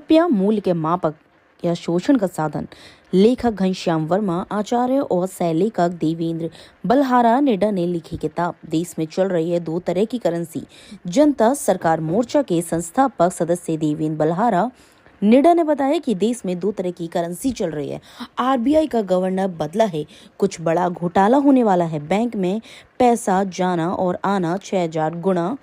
रुपया मूल्य के मापक या शोषण का साधन। लेखक घनश्याम वर्मा, आचार्य और सह लेखक देवेंद्र बलहारा निडा ने लिखी किताब देश में चल रही है दो तरह की करेंसी। जनता सरकार मोर्चा के संस्थापक सदस्य देवेंद्र बलहारा निडा ने बताया कि देश में दो तरह की करेंसी चल रही है। आरबीआई का गवर्नर बदला है, कुछ बड़ा घोटाला होने वाला है। बैंक में पैसा जाना और आना 6000 गुना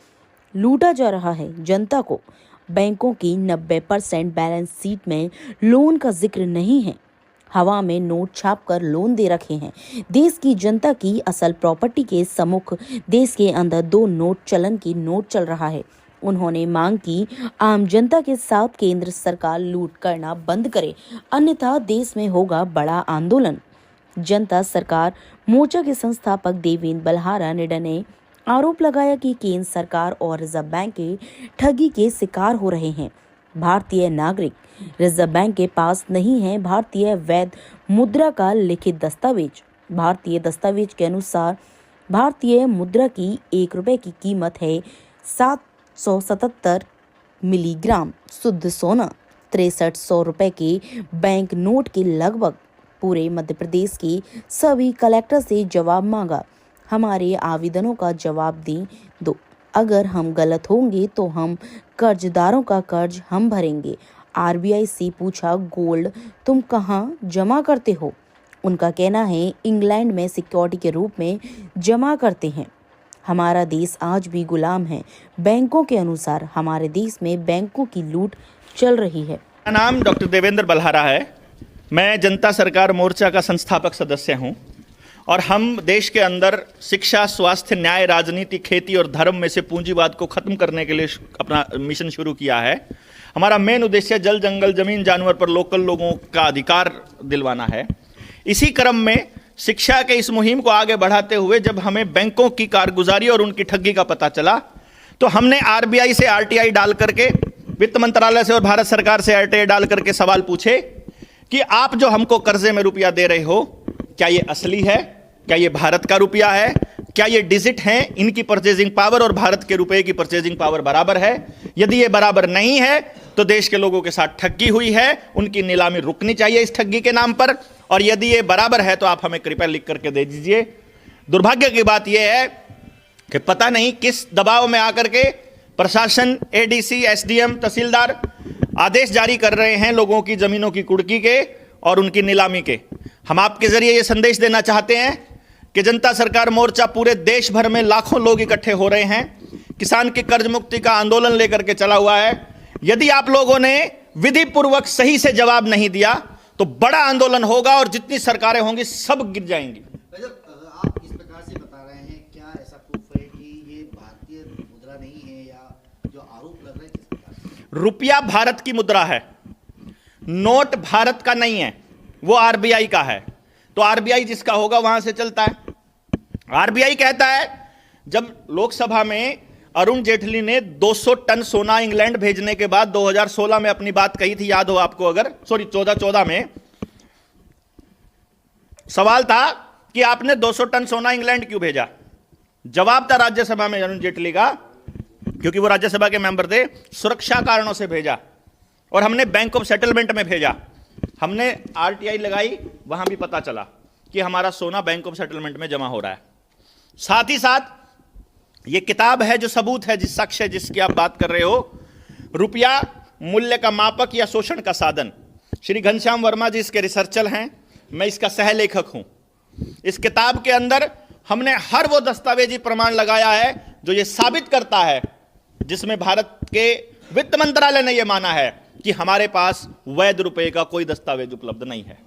लूटा जा रहा है। जनता को बैंकों की 90% बैलेंस शीट में लोन का जिक्र नहीं है। हवा में नोट छापकर लोन दे रखे हैं। देश की जनता की असल प्रॉपर्टी के सम्मुख देश के अंदर दो नोट चलन की नोट चल रहा है। उन्होंने मांग की आम जनता के साथ केंद्र सरकार लूट करना बंद करे, अन्यथा देश में होगा बड़ा आंदोलन। जनता सरकार मोर्चा के संस्थापक देवेंद्र बलहारा निडा ने आरोप लगाया कि केंद्र सरकार और रिजर्व बैंक के ठगी के शिकार हो रहे हैं। भारतीय नागरिक रिजर्व बैंक के पास नहीं है भारतीय वैध मुद्रा का लिखित दस्तावेज। भारतीय दस्तावेज के अनुसार भारतीय मुद्रा की 1 रुपए की कीमत है 777 मिलीग्राम शुद्ध सोना। 6300 रुपए के बैंक नोट के लगभग। पूरे मध्य प्रदेश के सभी कलेक्टर से जवाब मांगा। हमारे आवेदनों का जवाब दो। अगर हम गलत होंगे तो हम कर्जदारों का कर्ज हम भरेंगे। आरबीआई से पूछा, गोल्ड तुम कहाँ जमा करते हो? उनका कहना है इंग्लैंड में सिक्योरिटी के रूप में जमा करते हैं। हमारा देश आज भी गुलाम है बैंकों के अनुसार। हमारे देश में बैंकों की लूट चल रही है। मेरा नाम डॉक्टर देवेंद्र बलहारा है। मैं जनता सरकार मोर्चा का संस्थापक सदस्य हूं और हम देश के अंदर शिक्षा, स्वास्थ्य, न्याय, राजनीति, खेती और धर्म में से पूंजीवाद को खत्म करने के लिए अपना मिशन शुरू किया है। हमारा मेन उद्देश्य जल, जंगल, जमीन, जानवर पर लोकल लोगों का अधिकार दिलवाना है। इसी क्रम में शिक्षा के इस मुहिम को आगे बढ़ाते हुए जब हमें बैंकों की कारगुजारी और उनकी ठगी का पता चला तो हमने आरबीआई से आरटीआई डाल करके, वित्त मंत्रालय से और भारत सरकार से आरटीआई डाल करके सवाल पूछे कि आप जो हमको कर्जे में रुपया दे रहे हो, क्या ये असली है? क्या ये भारत का रुपया है? क्या ये डिजिट हैं? इनकी परचेजिंग पावर और भारत के रुपए की परचेजिंग पावर बराबर है? यदि ये बराबर नहीं है तो देश के लोगों के साथ ठगी हुई है, उनकी नीलामी रुकनी चाहिए इस ठगी के नाम पर। और यदि ये बराबर है तो आप हमें कृपया लिख करके दे दीजिए। दुर्भाग्य की बात यह है कि पता नहीं किस दबाव में आकर के प्रशासन, एडीसी, एसडीएम, तहसीलदार आदेश जारी कर रहे हैं लोगों की जमीनों की कुर्की के और उनकी नीलामी के। हम आपके जरिए ये संदेश देना चाहते हैं कि जनता सरकार मोर्चा पूरे देश भर में लाखों लोग इकट्ठे हो रहे हैं। किसान की कर्ज मुक्ति का आंदोलन लेकर के चला हुआ है। यदि आप लोगों ने विधि पूर्वक सही से जवाब नहीं दिया तो बड़ा आंदोलन होगा और जितनी सरकारें होंगी सब गिर जाएंगी। आप इस प्रकार से बता रहे हैं, क्या ऐसा प्रूफ है कि ये भारतीय मुद्रा नहीं है या जो आरोप लग रहे हैं किस प्रकार से? रुपया भारत की मुद्रा है, नोट भारत का नहीं है, वो आरबीआई का है। तो आरबीआई जिसका होगा वहां से चलता है। आरबीआई कहता है, जब लोकसभा में अरुण जेटली ने 200 टन सोना इंग्लैंड भेजने के बाद 2016 में अपनी बात कही थी, याद हो आपको? अगर 14 में सवाल था कि आपने 200 टन सोना इंग्लैंड क्यों भेजा? जवाब था राज्यसभा में अरुण जेटली का, क्योंकि वो राज्यसभा के मेंबर थे, सुरक्षा कारणों से भेजा। और हमने बैंक ऑफ सेटलमेंट में भेजा। हमने आरटीआई लगाई, वहां भी पता चला कि हमारा सोना बैंक ऑफ सेटलमेंट में जमा हो रहा है। साथ ही साथ ये किताब है जो सबूत है, जिस साक्ष्य जिसकी आप बात कर रहे हो, रुपया मूल्य का मापक या शोषण का साधन। श्री घनश्याम वर्मा जी इसके रिसर्चर हैं, मैं इसका सह लेखक हूं। इस किताब के अंदर हमने हर वो दस्तावेजी प्रमाण लगाया है जो ये साबित करता है, जिसमें भारत के वित्त मंत्रालय ने यह माना है कि हमारे पास वैध रुपए का कोई दस्तावेज उपलब्ध नहीं है।